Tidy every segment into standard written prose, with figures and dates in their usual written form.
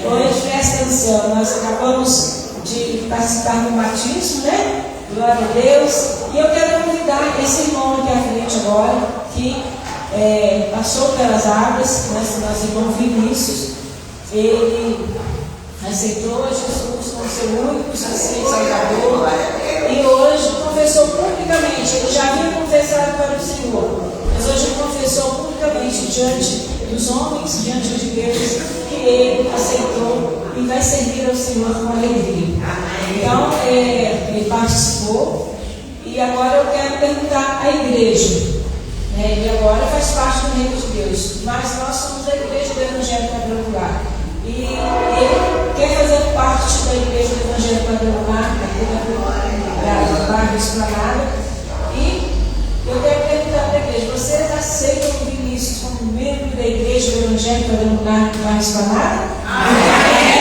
Hoje, festa do céu, nós acabamos de participar do batismo, né? Glória a Deus. E eu quero convidar esse irmão aqui à frente agora, que passou pelas águas, nosso irmão Vinícius. Ele aceitou Jesus como seu único suficiente Salvador. E hoje confessou publicamente. Ele já havia confessado para o Senhor, mas hoje confessou publicamente diante dos homens, diante de Deus, que ele aceitou e vai servir ao Senhor com alegria. Então, ele participou. E agora eu quero perguntar à igreja. Ele agora faz parte do reino de Deus, mas nós somos a igreja do Evangelho Quadrangular. E ele quer fazer parte da igreja do Evangelho Quadrangular, da Barra Esplanada. E eu quero perguntar para a igreja: vocês aceitam o Vinícius como membro da igreja do Evangelho Quadrangular da Barra Esplanada? Amém!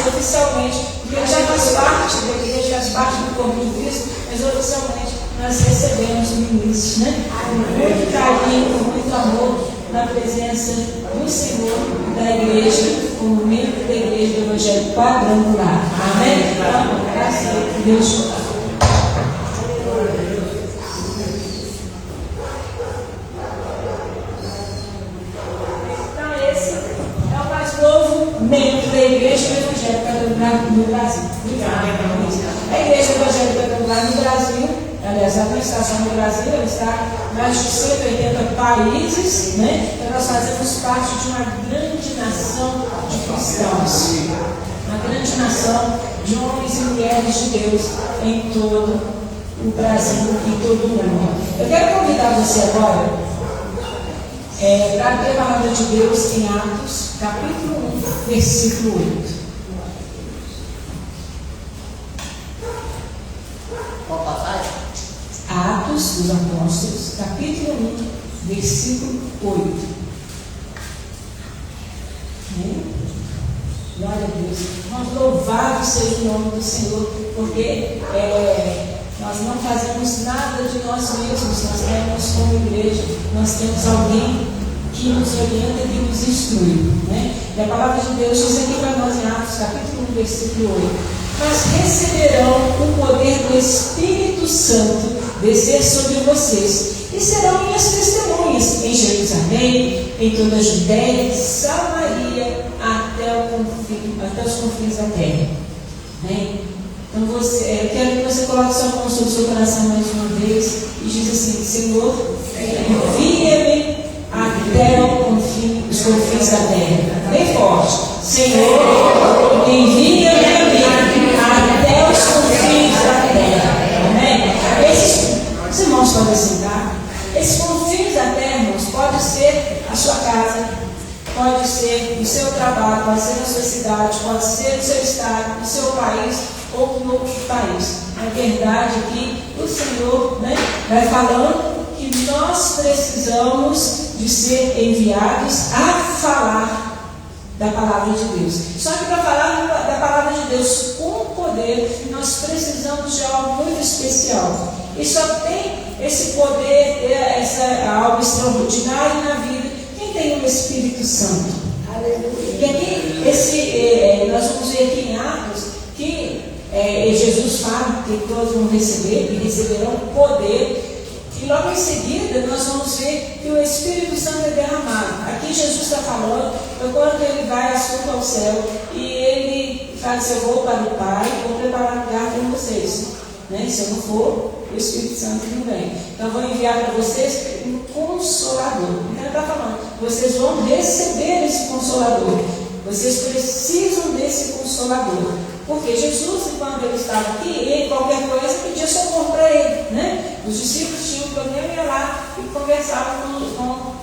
Oficialmente, porque ele já faz parte da igreja, faz parte do corpo de Cristo, mas oficialmente nós recebemos o Vinícius, né? Com muito carinho, com muito amor, na presença do Senhor e da igreja, como membro da igreja do Evangelho Quadrangular. Amém? Então, graças a Deus. Membro da Igreja Evangélica Quadrangular no Brasil. A Igreja Evangélica Quadrangular no Brasil, aliás, a administração do Brasil, ela está em mais de 180 países, né? Então nós fazemos parte de uma grande nação de cristãos, uma grande nação de homens e mulheres de Deus em todo o Brasil e em todo o mundo. Eu quero convidar você agora para abrir a palavra de Deus em Atos, capítulo 1, versículo 8. Qual passagem? Atos dos Apóstolos, capítulo 1, versículo 8. Glória a Deus. Nós louvado seja o nome do Senhor, porque nós não fazemos nada de nós mesmos, nós temos como igreja, nós temos alguém que nos orienta e que nos instrui, né? E a palavra de Deus diz aqui para nós em Atos, capítulo 1, versículo 8: mas receberão o poder do Espírito Santo descer sobre vocês, e serão minhas testemunhas em Jerusalém, em toda a Judéia, Samaria, até os confins da terra. Né? Então eu quero que você coloque sua mão sobre o seu coração mais uma vez e diz assim: Senhor, envia-me até os confins da terra. Bem forte. Senhor, envia-me a mim até os confins da terra. Amém? Os irmãos podem sentar. Esses confins da terra, irmãos, pode ser a sua casa, pode ser o seu trabalho, pode ser na sua cidade, pode ser no seu estado, no seu país ou no outro país. Na verdade, aqui o Senhor, né, vai falando que nós precisamos de ser enviados a falar da palavra de Deus. Só que para falar da palavra de Deus com poder, nós precisamos de algo muito especial. E só tem esse poder, algo extraordinário na vida quem tem o Espírito Santo. Aleluia. E aqui, nós vamos ver aqui em Atos que Jesus fala que todos vão receber e receberão poder. E logo em seguida nós vamos ver que o Espírito Santo é derramado. Aqui Jesus está falando, quando ele vai assunto ao céu e ele fala assim: eu vou para o Pai, vou preparar lugar para vocês. Né? Se eu não for, o Espírito Santo não vem. Então eu vou enviar para vocês um Consolador. Então ele está falando, vocês vão receber esse Consolador. Vocês precisam desse Consolador. Porque Jesus, quando ele estava aqui, ele, qualquer coisa, pedia socorro para ele. Né? Os discípulos tinham um problema, ia lá e conversavam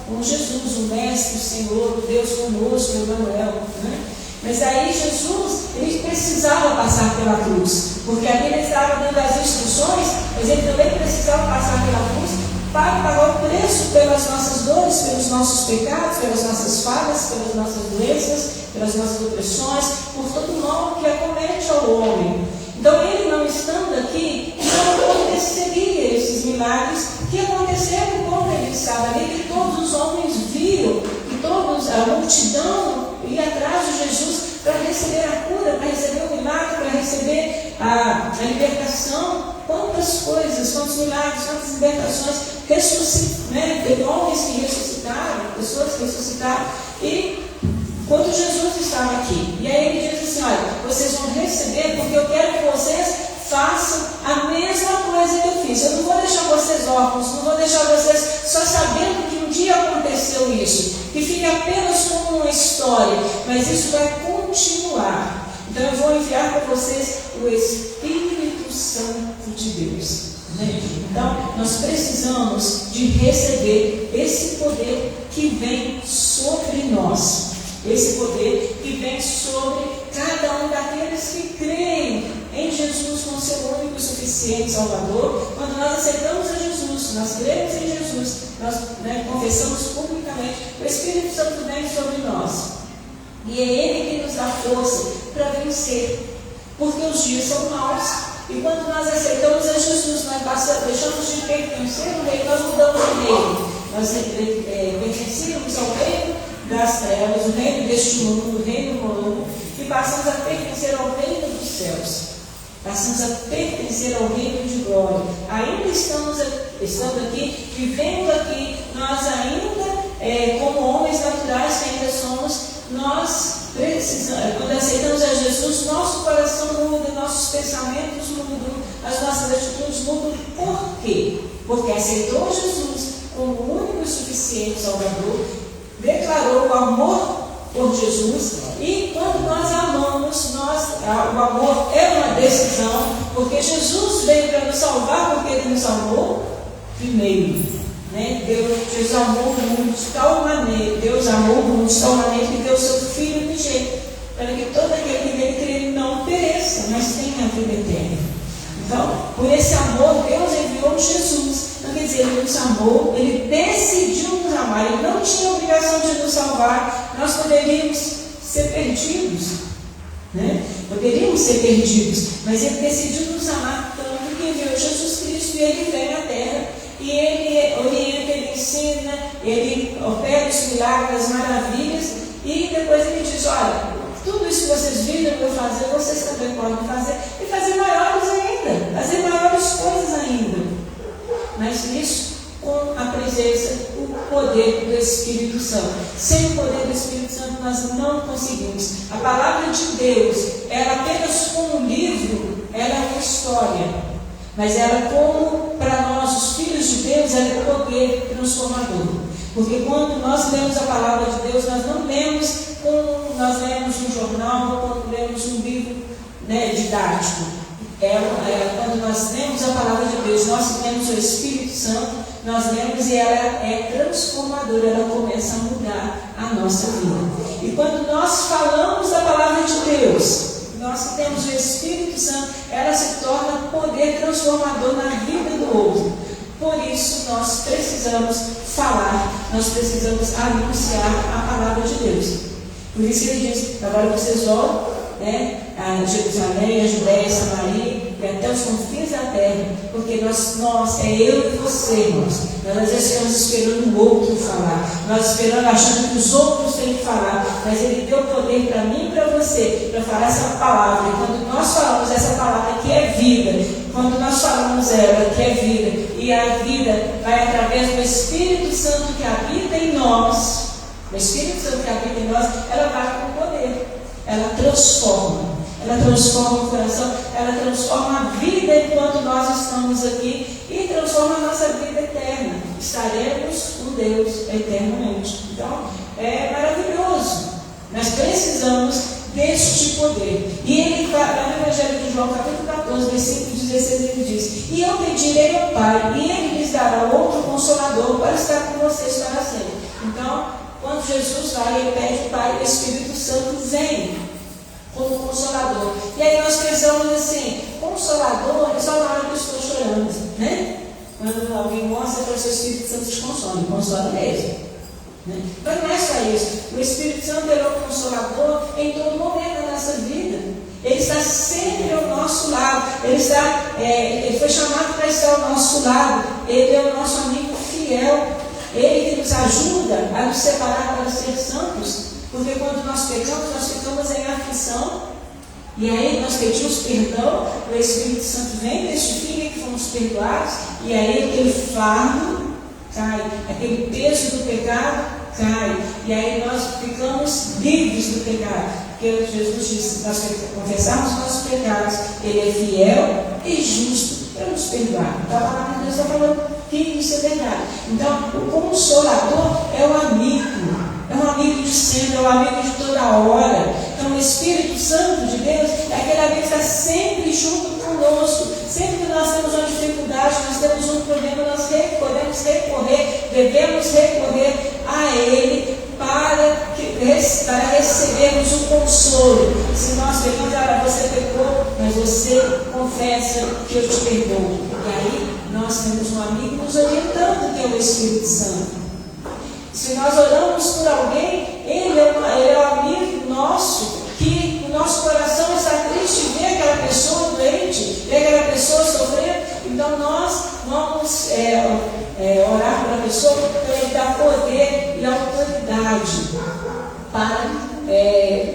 com Jesus, o Mestre, o Senhor, o Deus conosco, o Emmanuel. Né? Mas aí Jesus, ele precisava passar pela cruz. Porque aqui ele estava dando as instruções, mas ele também precisava passar pela cruz para pagar o preço pelas nossas dores, pelos nossos pecados, pelas nossas falhas, pelas nossas doenças, pelas nossas opressões, por todo o mal que acomete ao homem. Então ele, não estando aqui, não aconteceria esses milagres que aconteceram quando ele estava ali, que todos os homens viram, que a multidão ia atrás de Jesus para receber a cura, para receber o milagre, para receber a libertação. Quantas coisas, quantos milagres, quantas libertações, teve homens que ressuscitaram, pessoas que ressuscitaram, e quando Jesus estava aqui, e aí ele diz assim: olha, vocês vão receber porque eu quero que vocês façam a mesma coisa que eu fiz. Eu não vou deixar vocês órfãos, não vou deixar vocês só sabendo que um dia aconteceu isso, que fique apenas como uma história, mas isso vai continuar. Então eu vou enviar para vocês o Espírito Santo de Deus. Então nós precisamos de receber esse poder que vem sobre nós. Esse poder que vem sobre cada um daqueles que creem em Jesus como seu único e suficiente Salvador. Quando nós aceitamos a Jesus, nós cremos em Jesus, nós confessamos publicamente, o Espírito Santo vem sobre nós. E é Ele que nos dá força para vencer, porque os dias são maus. E quando nós aceitamos a Jesus, nós deixamos de pertencer ao reino, nós mudamos de reino. Nós pertencíamos ao reino das trevas, o reino deste mundo, o reino humano, e passamos a pertencer ao reino dos céus. Passamos a pertencer ao reino de glória. Ainda estamos aqui, vivendo aqui, nós ainda, como homens naturais que ainda somos, nós precisamos, quando aceitamos a Jesus, nosso coração muda, nossos pensamentos mudam, as nossas atitudes mudam. Por quê? Porque aceitou Jesus como o único e suficiente Salvador, declarou o amor por Jesus, e quando nós amamos, o amor é uma decisão, porque Jesus veio para nos salvar, porque Ele nos amou primeiro. Deus amou o mundo de tal maneira, Deus amou o mundo de tal maneira que deu seu Filho unigênito, para que todo aquele que nele crê não pereça, mas tenha a vida eterna. Então, por esse amor, Deus enviou Jesus. Não quer dizer, Ele nos amou, Ele decidiu nos amar, Ele não tinha obrigação de nos salvar. Nós poderíamos ser perdidos, poderíamos ser perdidos, mas Ele decidiu nos amar tanto que enviou Jesus Cristo, e Ele vem à terra, e Ele orienta, Ele ensina, Ele opera os milagres, as maravilhas, e depois Ele diz: olha, tudo isso que vocês viram eu fazer, vocês também podem fazer, e fazer maiores ainda, fazer maiores coisas ainda. Mas isso com a presença, o poder do Espírito Santo. Sem o poder do Espírito Santo nós não conseguimos. A palavra de Deus, ela apenas como um livro, ela é uma história. Mas ela, como para nós, os filhos de Deus, ela é poder transformador. Porque quando nós lemos a palavra de Deus, nós não lemos como nós lemos um jornal, ou quando lemos um livro didático. Quando nós lemos a palavra de Deus, nós temos o Espírito Santo, nós lemos e ela é transformadora, ela começa a mudar a nossa vida. E quando nós falamos da palavra de Deus, nós que temos o Espírito Santo, ela se torna poder transformador na vida do outro. Por isso nós precisamos falar, nós precisamos anunciar a palavra de Deus. Por isso que ele diz: agora vocês vão a Jerusalém, a Judéia, a Samaria e até os confins da terra, porque nós é eu e você, irmãos. Nós estamos esperando o outro falar, nós esperando, achando que os outros têm que falar, mas Ele deu poder para mim e para você, para falar essa palavra. E quando nós falamos essa palavra que é vida, quando nós falamos ela que é vida, e a vida vai através do Espírito Santo que habita em nós, o Espírito Santo que habita em nós, ela vai com poder. Ela transforma o coração, ela transforma a vida enquanto nós estamos aqui e transforma a nossa vida eterna. Estaremos com Deus eternamente. Então, é maravilhoso. Nós precisamos deste poder. E ele, no Evangelho de João, capítulo 14, versículo 16, ele diz: e eu pedirei ao Pai, e Ele lhes dará outro Consolador para estar com vocês para sempre. Então, quando Jesus vai, Ele pede ao Pai, o Espírito Santo vem como Consolador. E aí nós pensamos assim: Consolador é só na hora que eu estou chorando, Quando alguém mostra para o seu Espírito Santo te consola mesmo. Mas não é só isso. O Espírito Santo é o Consolador em todo momento da nossa vida. Ele está sempre ao nosso lado. Ele foi chamado para estar ao nosso lado. Ele é o nosso amigo fiel. Ele que nos ajuda a nos separar para ser santos. Porque quando nós pecamos, nós ficamos em aflição. E aí nós pedimos perdão, o Espírito Santo vem, testifica que fomos perdoados. E aí aquele fardo cai, aquele peso do pecado cai. E aí nós ficamos livres do pecado. Porque Jesus disse, nós confessarmos nossos pecados, Ele é fiel e justo para nos perdoar. Então a palavra de Deus está falando que isso é verdade. Então o Consolador é um amigo de sempre, é um amigo de toda hora. Então o Espírito Santo de Deus é aquele amigo que está sempre junto conosco. Sempre que nós temos uma dificuldade, nós temos um problema, nós devemos recorrer a Ele para recebermos o consolo. Se nós pecamos, você pecou, mas você confessa que eu te perdoo. E aí nós temos um amigo nos orientando, que é o Espírito Santo. Se nós oramos por alguém, ele é um amigo nosso, que o nosso coração está triste de ver aquela pessoa doente, ver aquela pessoa sofrendo. Então nós vamos orar para a pessoa, para ele dar poder e autoridade para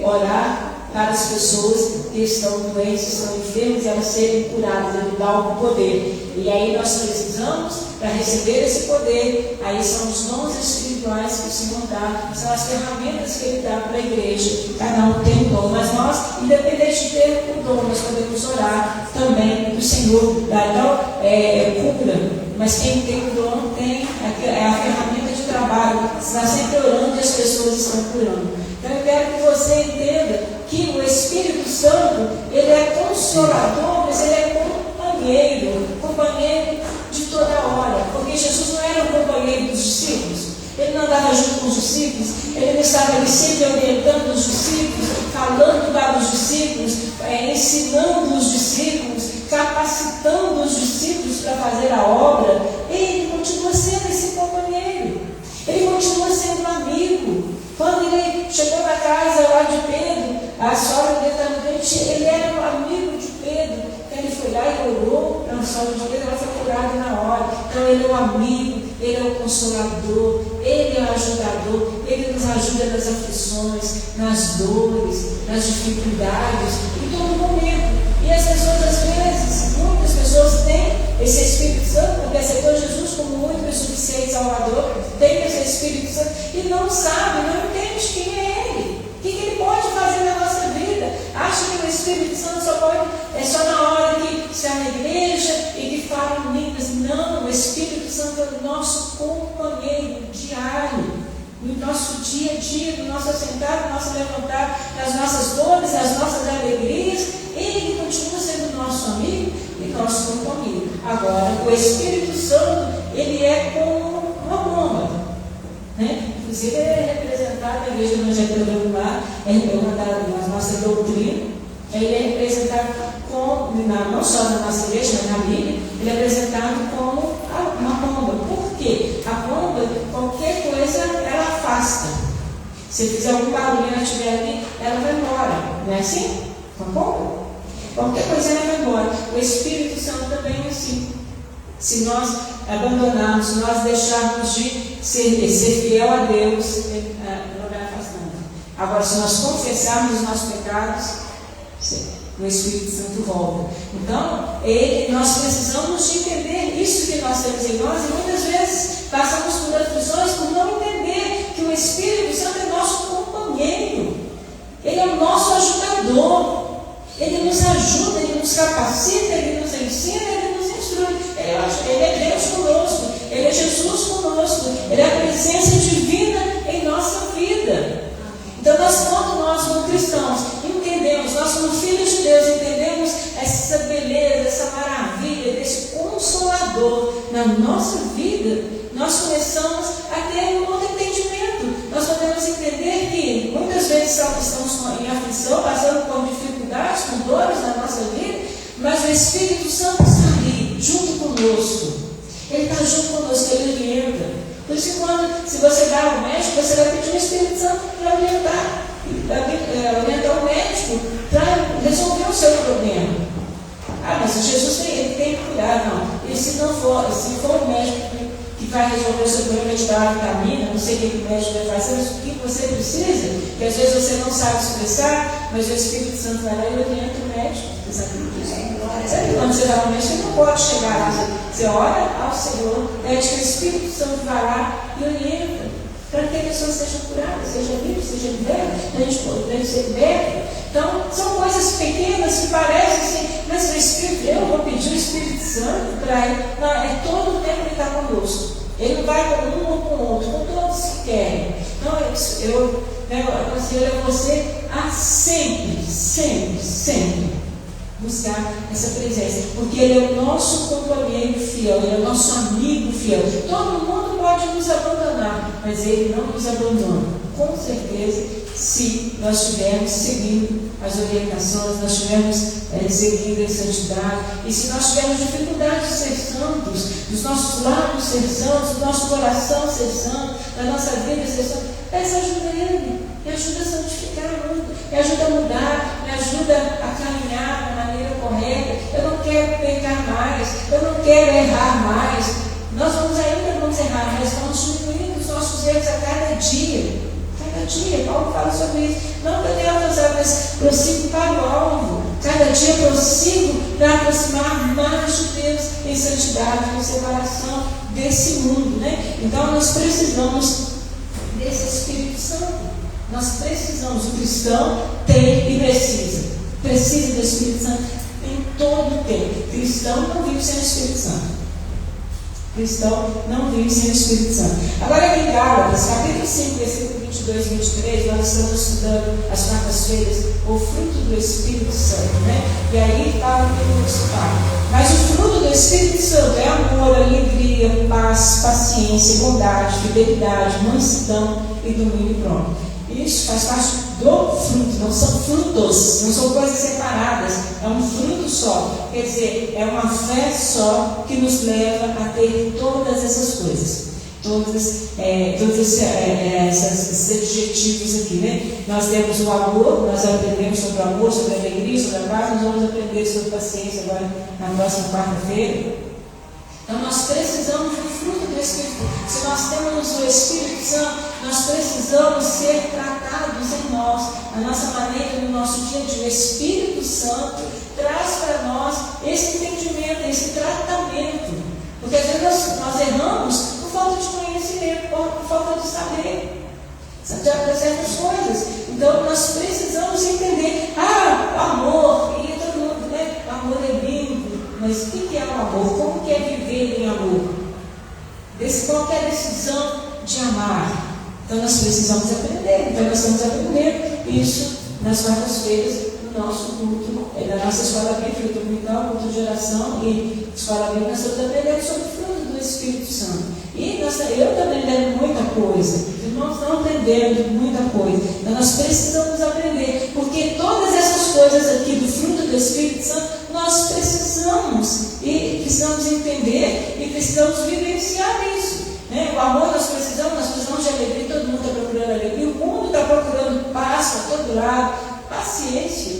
orar para as pessoas que estão doentes, estão enfermas, e elas serem curadas. Ele dá o poder. E aí nós precisamos, para receber esse poder, aí são os dons espirituais que o Senhor dá, são as ferramentas que Ele dá para a igreja. Cada um tem um dom, mas nós, independente de ter o dom, nós podemos orar também do Senhor. Então, cura, mas quem tem o dom tem a ferramenta de trabalho, está sempre orando e as pessoas estão curando. Então eu quero que você entenda que o Espírito Santo, ele é consolador, mas ele é companheiro de toda hora. Porque Jesus não era o companheiro dos discípulos. Ele não andava junto com os discípulos, ele não estava ali sempre orientando os discípulos, falando para os discípulos, ensinando os discípulos, capacitando os discípulos para fazer a obra. Ele continua sendo esse companheiro, ele continua sendo um amigo. Quando ele chegou na casa lá de Pedro, a sogra dele estava doente, ele era um amigo de Pedro. Então ele foi lá e orou para a sogra de Pedro, ela foi curada na hora. Então ele é um amigo, ele é o consolador, ele é o ajudador, ele nos ajuda nas aflições, nas dores, nas dificuldades, em todo momento. E as pessoas, às vezes, muitas pessoas têm esse Espírito Santo, porque aceitou Jesus como único e suficiente Salvador, tem esse Espírito Santo e não sabe, não entende quem é Ele, o que Ele pode fazer na nossa vida. Acha que o Espírito Santo é só na hora que está na igreja e que fala em línguas. Não, o Espírito Santo é o nosso companheiro diário, no nosso dia a dia, no nosso assentar, no nosso levantar, nas nossas dores, nas nossas alegrias. Ele continua sendo nosso amigo e nosso companheiro. Agora, o Espírito Santo, ele é como uma bomba, né? Inclusive, ele é representado na igreja evangélica regular, é na nossa doutrina. Ele é representado não só na nossa igreja, mas na Bíblia, ele é apresentado como uma bomba. Por quê? A bomba, qualquer coisa, ela afasta. Se fizer algum barulho e ela estiver ali, ela vai embora. Não é assim? Tá bom? Qualquer coisa ela vai embora. O Espírito Santo também é assim. Se nós abandonarmos, se nós deixarmos de ser fiel a Deus, ele não vai afastando. Agora, se nós confessarmos os nossos pecados, o Espírito Santo volta. Então, nós precisamos de entender isso que nós temos em nós, e muitas vezes passamos por aflições por não entender que o Espírito Santo é nosso companheiro, ele é o nosso ajudador, ele nos ajuda, ele nos capacita, ele nos ensina, ele nos instrui. Ele é Deus conosco, ele é Jesus conosco, ele é a presença divina em nossa vida. Então, quando nós como cristãos entendemos, nós como filhos de Deus entendemos essa beleza, essa maravilha desse Consolador na nossa vida, nós começamos a ter um outro entendimento. Nós podemos entender que muitas vezes estamos em aflição, passando por dificuldades, com dores na nossa vida, mas o Espírito Santo está ali, junto conosco. Ele está junto conosco, ele orienta. Por isso que se você vai ao médico, você vai pedir o Espírito Santo para orientar o médico, para resolver o seu problema. Ah, mas Jesus ele tem que curar, não. E se for o médico que vai resolver o seu problema, vai te dar uma vitamina, não sei o que o médico vai fazer, mas o que você precisa, que às vezes você não sabe expressar, mas o Espírito Santo vai lá e orienta o médico. Você sabe disso? Sabe quando você vai ao médico, você não pode chegar lá, você ora ao Senhor, pede que o Espírito Santo vá lá e orienta, para que a pessoa seja curada, seja livre, seja liberta, a gente poder ser liberta. Então, são coisas pequenas que parecem assim, mas o Espírito, eu vou pedir o Espírito Santo para ir. Não, é todo o tempo ele está conosco. Ele não vai com um ou com o outro, com todos que querem. Então, eu aconselho você a sempre buscar essa presença, porque Ele é o nosso companheiro fiel, Ele é o nosso amigo fiel. Todo mundo pode nos abandonar, mas Ele não nos abandona, com certeza, se nós estivermos seguindo as orientações, nós estivermos seguindo a santidade, e se nós tivermos dificuldade de ser santos, dos nossos lábios ser santos, do nosso coração ser santo, da nossa vida ser santo, peça ajuda a Ele, me ajuda a santificar muito, me ajuda a mudar, me ajuda a caminhar da maneira correta. Eu não quero pecar mais, eu não quero errar mais. Nós ainda vamos errar, mas vamos diminuindo os nossos erros a cada dia. Cada dia, Paulo fala sobre isso. Não que eu tenha alcançado, mas prossigo para o alvo. Cada dia prossigo para aproximar mais de Deus em santidade, em separação desse mundo, né? Então nós precisamos desse Espírito Santo. Nós precisamos, o cristão tem e precisa do Espírito Santo em todo o tempo. Cristão não vive sem o Espírito Santo. Cristão não vive sem o Espírito Santo. Agora aqui em Gálatas, capítulo 5, versículo 22 e 23, nós estamos estudando as quartas-feiras, o fruto do Espírito Santo, né? E aí fala do principal. Mas o fruto do Espírito Santo é amor, alegria, paz, paciência, bondade, fidelidade, mansidão e domínio próprio. Isso faz parte do fruto, não são frutos, não são coisas separadas, é um fruto só. Quer dizer, é uma fé só que nos leva a ter todas essas coisas, todos esses adjetivos aqui, né? Nós temos o amor, nós aprendemos sobre o amor, sobre a alegria, sobre a paz, nós vamos aprender sobre paciência agora na próxima quarta-feira. Então nós precisamos do fruto do Espírito. Se nós temos o Espírito Santo, nós precisamos ser tratados em nós, a nossa maneira, no nosso dia a dia. O Espírito Santo traz para nós esse entendimento, esse tratamento. Porque às vezes nós erramos por falta de conhecimento, por falta de saber certas coisas. Então nós precisamos entender, o amor, e todo mundo, né? O amor é lindo. Mas o que é o amor? Como que é viver em amor? Qual é a decisão de amar? Então nós precisamos aprender. Então nós estamos aprendendo isso nas quartas-feiras no nosso culto, da nossa escola bíblica dominical, culto de oração e escola bíblica. Nós estamos aprendendo sobre o fruto do Espírito Santo. E eu estou aprendendo muita coisa. Os irmãos estão aprendendo muita coisa. Então nós precisamos aprender, porque todas essas coisas aqui do fruto do Espírito Santo nós precisamos entender e precisamos vivenciar isso, né? O amor nós precisamos de alegria, todo mundo está procurando alegria, o mundo está procurando paz para todo lado, paciência,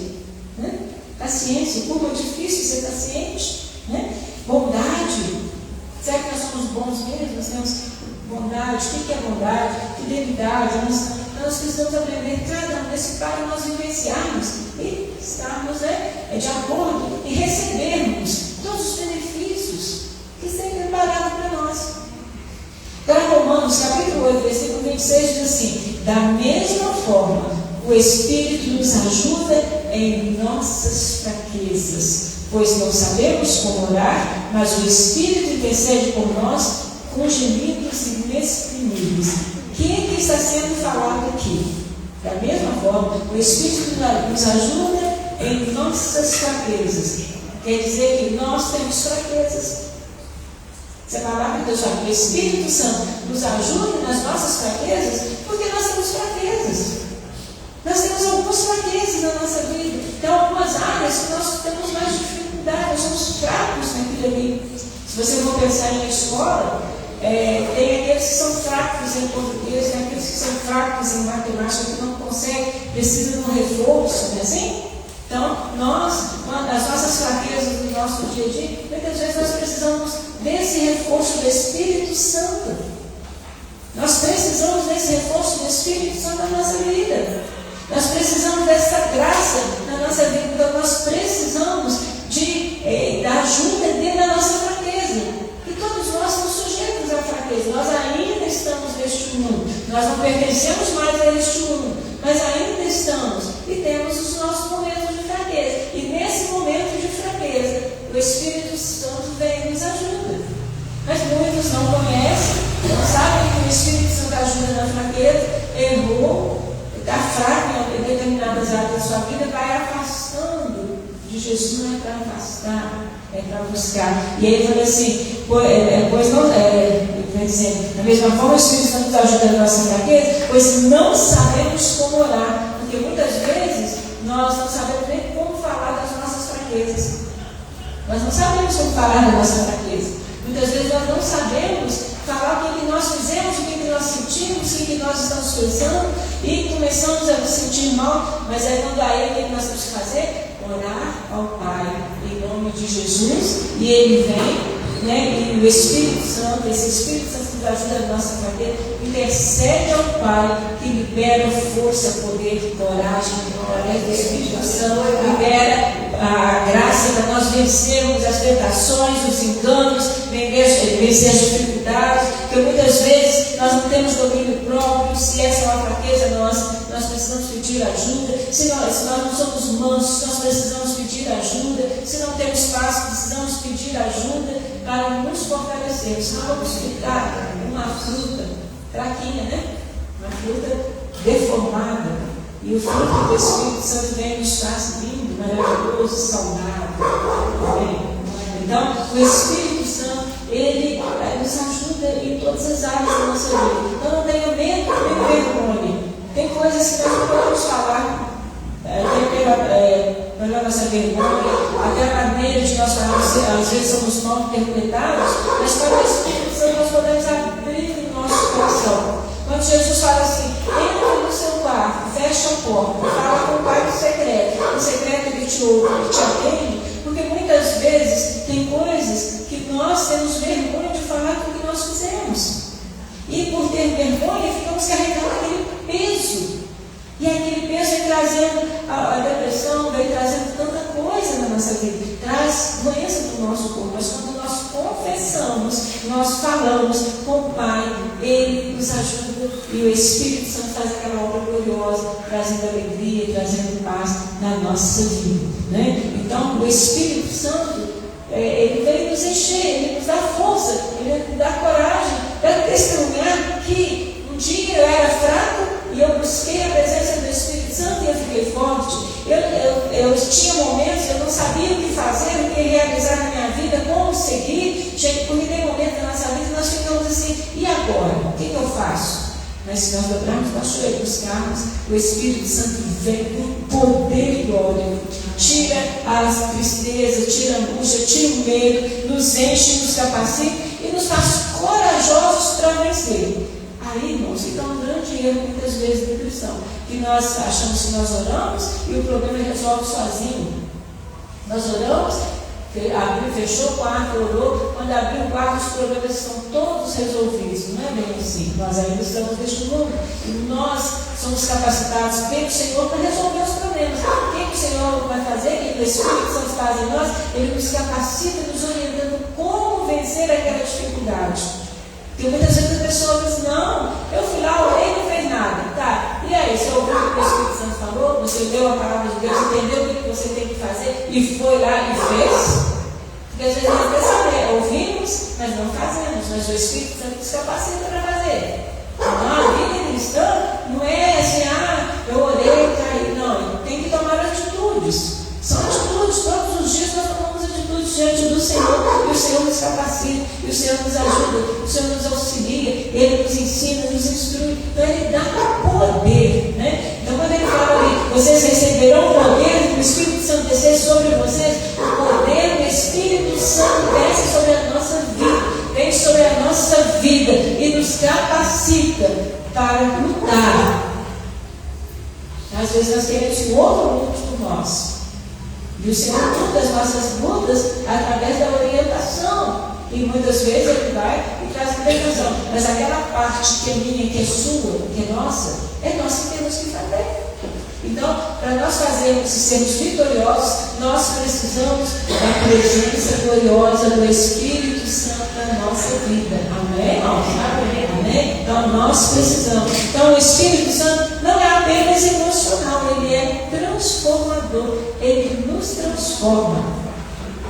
né? Paciência, como é difícil ser paciente, né? Bondade, será que nós somos bons mesmo? Nós temos bondade, o que é bondade? Fidelidade, nós precisamos aprender cada um desse para nós vivenciarmos e estarmos de acordo e recebermos todos os benefícios que estão preparados para nós. Então, Romanos capítulo 8, versículo 26 diz assim: da mesma forma, o Espírito nos ajuda em nossas fraquezas, pois não sabemos como orar, mas o Espírito intercede por nós com gemidos inexprimíveis. Quem é que está sendo falado aqui? Da mesma forma, o Espírito nos ajuda em nossas fraquezas. Quer dizer que nós temos fraquezas. Essa palavra de Deus fala que o Espírito Santo nos ajuda nas nossas fraquezas, porque nós temos fraquezas. Nós temos algumas fraquezas na nossa vida. Tem algumas áreas que nós temos mais dificuldade, nós somos fracos naquilo ali. Se você for pensar em escola, tem aqueles que são fracos em português, tem aqueles que são fracos em matemática, que não conseguem, precisam de um reforço, não é assim? Então, as nossas fraquezas do nosso dia a dia, muitas vezes nós precisamos desse reforço do Espírito Santo. Nós precisamos desse reforço do Espírito Santo na nossa vida. Nós precisamos dessa graça na nossa vida. Então, nós precisamos da ajuda dentro da nossa fraqueza. E todos nós somos sujeitos à fraqueza. Nós ainda estamos neste mundo. Nós não pertencemos mais a este mundo, mas ainda estamos. E temos os nossos momentos de fraqueza. E nesse momento de fraqueza, o Espírito Santo vem e nos ajuda. Mas muitos não conhecem, não sabem que o Espírito Santo ajuda na fraqueza, errou, está fraco em determinadas áreas da sua vida, vai afastando de Jesus. Não é para afastar, é para buscar. E aí ele fala assim, da mesma forma o Espírito Santo nos ajuda na nossa fraqueza, pois não sabemos como orar, porque muitas vezes nós não sabemos nem como falar das nossas fraquezas. Nós não sabemos como falar da nossa fraqueza. Muitas vezes nós não sabemos falar o que nós fizemos, o que nós sentimos, o que nós estamos pensando, e começamos a nos sentir mal, mas aí quando aí o que nós temos que fazer? Orar ao Pai em nome de Jesus, e Ele vem, né? E o Espírito Santo, esse Espírito Santo nos ajuda na nossa fraqueza, intercede ao Pai, que libera força, poder, coragem, glória do Espírito Santo, libera a graça para nós vencermos as tentações, os enganos, vencer as dificuldades, porque muitas vezes nós não temos domínio próprio. Se essa é uma fraqueza nossa, nós precisamos pedir ajuda. Se nós não somos mansos, nós precisamos pedir ajuda. Se não temos paz, precisamos pedir ajuda para nos fortalecermos. Senão vamos ficar uma fruta fraquinha, né? Uma fruta deformada. E o fruto do Espírito Santo vem e nos faz lindo, maravilhoso, saudável. Então, o Espírito Santo, ele nos ajuda em todas as áreas da nossa vida. Então, não tenha medo, nem vergonha. Tem coisas que nós não podemos falar, pela nossa vergonha, até a maneira de nós falarmos, às vezes somos mal interpretados, mas para o Espírito Santo nós podemos abrir o nosso coração. Quando Jesus fala assim, entra no seu quarto, fecha a porta, fala com o Pai no secreto ele te ouve, ele te atende, porque muitas vezes tem coisas que nós temos vergonha de falar com o que nós fizemos. E por ter vergonha, ficamos carregando aquele peso. E aquele peso vem trazendo a depressão, vem trazendo tanta coisa na nossa vida, traz doença para o nosso corpo. Mas quando nós confessamos, nós falamos com o Pai, Ele nos ajuda e o Espírito Santo faz aquela obra gloriosa, trazendo alegria, trazendo paz na nossa vida, né? Então, o Espírito Santo, ele vem nos encher, ele nos dá força, ele nos dá coragem para testemunhar que um dia eu era fraco e eu busquei a presença do Espírito Santo e eu fiquei forte. Eu tinha momentos, eu não sabia o que fazer, o que realizar na minha vida, como seguir. Porque tem momentos na nossa vida que nós ficamos assim, e agora? O que eu faço? Mas se nós dobrarmos o joelho e buscarmos, o Espírito Santo vem com poder e glória, tira a tristeza, tira a angústia, tira o medo, nos enche, nos capacita e nos faz corajosos para vencer. Aí, irmãos, fica um grande erro muitas vezes do cristão, que nós achamos que nós oramos e o problema resolve sozinho. Nós oramos, abriu, fechou o quarto, orou, quando abriu o quarto os problemas estão todos resolvidos. Não é bem assim, nós ainda estamos neste mundo e nós somos capacitados pelo Senhor para resolver os problemas. O que o Senhor vai fazer? O que o Espírito Santo faz em nós? Ele nos capacita, nos orientando como vencer aquela dificuldade. Porque muitas vezes a pessoa diz, não, eu fui lá, orei e não fez nada. Tá, e aí, você ouviu o que o Espírito Santo falou? Você leu a palavra de Deus, entendeu o que você tem que fazer e foi lá e fez? Porque às vezes nós até sabemos, ouvimos, mas não fazemos. Mas o Espírito Santo nos capacita para fazer. Então a vida cristã não é assim, eu orei, caí. Não, tem que tomar atitudes. São atitudes, todos os dias nós tomamos atitudes diante do Senhor, e o Senhor nos capacita, e o Senhor nos ajuda, o Senhor nos auxilia, Ele nos ensina, nos instrui, então Ele dá poder, né? Então quando Ele fala ali, vocês receberão o poder do Espírito Santo descer sobre vocês, o poder do Espírito Santo desce sobre a nossa vida, vem sobre a nossa vida e nos capacita para lutar. Às vezes nós queremos que o outro lute por nós. E o Senhor muda as nossas lutas através da orientação. E muitas vezes Ele vai e traz libertação. Mas aquela parte que é minha, que é sua, que é nossa que temos que fazer. Então, para nós fazermos e sermos vitoriosos, nós precisamos da presença gloriosa do Espírito Santo na nossa vida. Amém? Amém? Então, nós precisamos. Então, o Espírito Santo não é apenas emocional, ele é transformador. Ele nos transforma.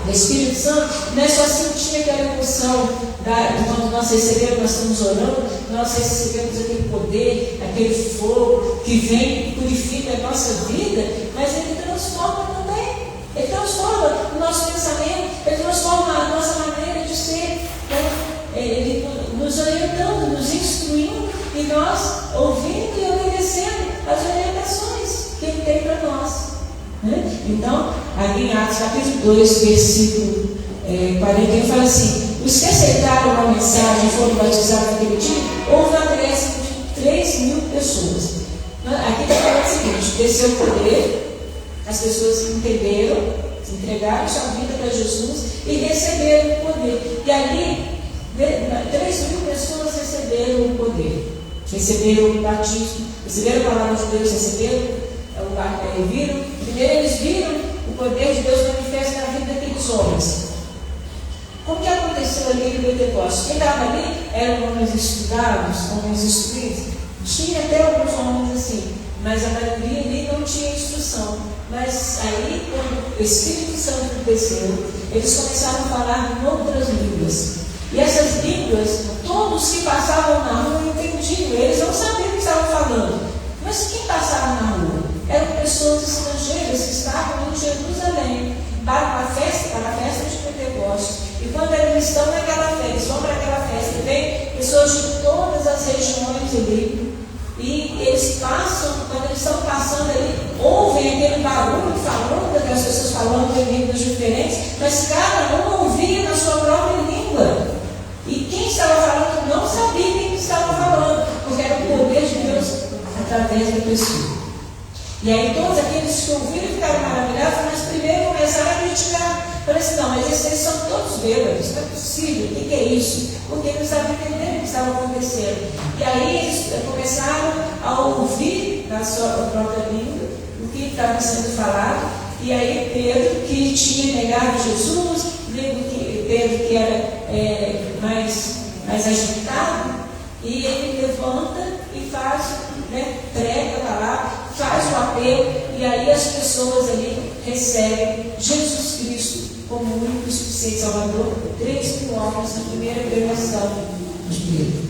O Espírito Santo não é só sentir aquela emoção quando nós recebemos, nós estamos orando, nós recebemos aquele poder, aquele fogo que vem e purifica a nossa vida, mas Ele transforma também. Ele transforma o nosso pensamento, Ele transforma a nossa maneira de ser, né? Ele nos orientando, nos instruindo e nós ouvindo e obedecendo as orientações que Ele tem para nós. Então, ali em Atos capítulo 2, versículo 41, fala assim: os que aceitaram a mensagem e foram batizados naquele dia, houve um acréscimo de 3.000 pessoas. Aqui está falando o seguinte: desceu o poder, as pessoas entenderam, entregaram sua vida para Jesus e receberam o poder. E ali, 3.000 pessoas receberam o poder, receberam o batismo, receberam a palavra de Deus, primeiro eles viram o poder de Deus manifesto na vida daqueles homens. Como que aconteceu ali no Pentecostes? Quem estava ali eram homens estudados, homens instruídos. Tinha até alguns homens assim, mas a maioria ali não tinha instrução. Mas aí, quando o Espírito Santo desceu, eles começaram a falar em outras línguas. E essas línguas, todos que passavam na rua entendiam. Eles não sabiam o que estavam falando. Mas quem passava na rua? Eram pessoas estrangeiras que estavam em Jerusalém para a festa de Pentecostes. E quando eles estão naquela festa, eles vão para aquela festa, vem pessoas de todas as regiões ali. E eles passam, quando eles estão passando ali, ouvem aquele barulho falando, aquelas pessoas falando em línguas diferentes, mas cada um ouvia na sua própria língua. E quem estava falando não sabia quem estava falando, porque era o poder de Deus através da pessoa. E aí todos aqueles que ouviram ficaram maravilhados, mas primeiro começaram a criticar. Falaram assim: não, mas esses são todos bêbados, não é possível, o que é isso? Porque eles estavam entendendo o que estava acontecendo. E aí eles começaram a ouvir na sua própria língua o que estava sendo falado. E aí Pedro, que tinha negado Jesus, Pedro que era mais agitado, e ele levanta e faz, prega a palavra, faz o apelo, e aí as pessoas ali recebem Jesus Cristo como o único e suficiente Salvador. 3.000 homens na primeira pregação de Pedro.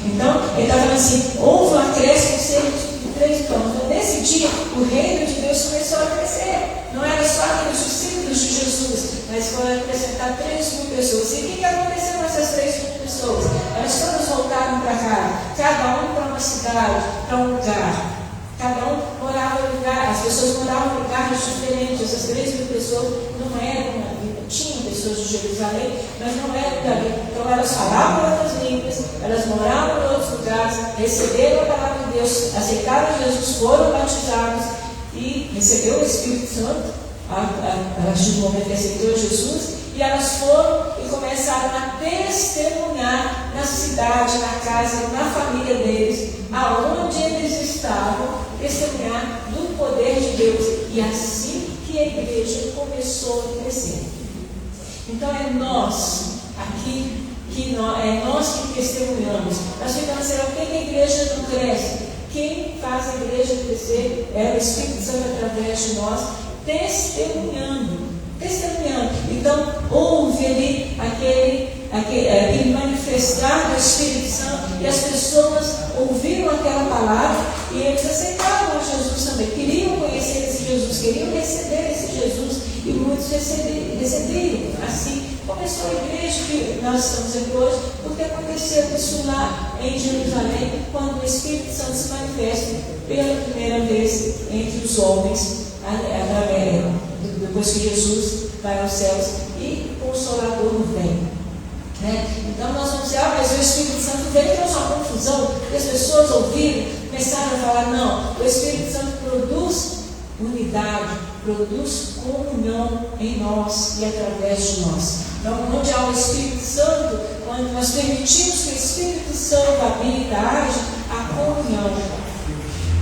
Então, ele está falando assim: houve um acréscimo de 3.000 homens. Então, nesse dia, o reino de Deus começou a crescer. Não era só aqueles discípulos de Jesus, mas foram acrescentar 3.000 pessoas. E o que aconteceu com essas 3.000 pessoas? Elas todas voltaram para cá, cada um para uma cidade, para um lugar. Cada um morava em um lugar, as pessoas moravam em lugares diferentes. Essas 3.000 pessoas não eram, tinham pessoas de Jerusalém, mas não eram dali. Então elas falavam outras línguas, elas moravam em outros lugares, receberam a palavra de Deus, aceitaram Jesus, foram batizados e receberam o Espírito Santo a partir do momento que aceitou Jesus. E elas foram e começaram a testemunhar na cidade, na casa, na família deles, aonde eles estavam, testemunhar do poder de Deus. E assim que a igreja começou a crescer. Então é nós aqui, é nós que testemunhamos. Nós ficamos assim: por que a igreja não cresce? Quem faz a igreja crescer é o Espírito Santo através de nós, testemunhando. Então houve ali aquele manifestar do Espírito Santo, e as pessoas ouviram aquela palavra e eles aceitaram a Jesus também, queriam conhecer esse Jesus, queriam receber esse Jesus, e muitos receberam. Assim começou a igreja que nós estamos aqui hoje, porque aconteceu isso lá em Jerusalém, quando o Espírito Santo se manifesta pela primeira vez entre os homens, depois que Jesus vai aos céus e o Consolador vem. Então nós vamos dizer: mas o Espírito Santo veio, trouxe uma confusão, porque as pessoas ouviram, começaram a falar: não, o Espírito Santo produz unidade, produz comunhão em nós e através de nós. Então, onde há o Espírito Santo, quando nós permitimos que o Espírito Santo habita, age, a comunhão,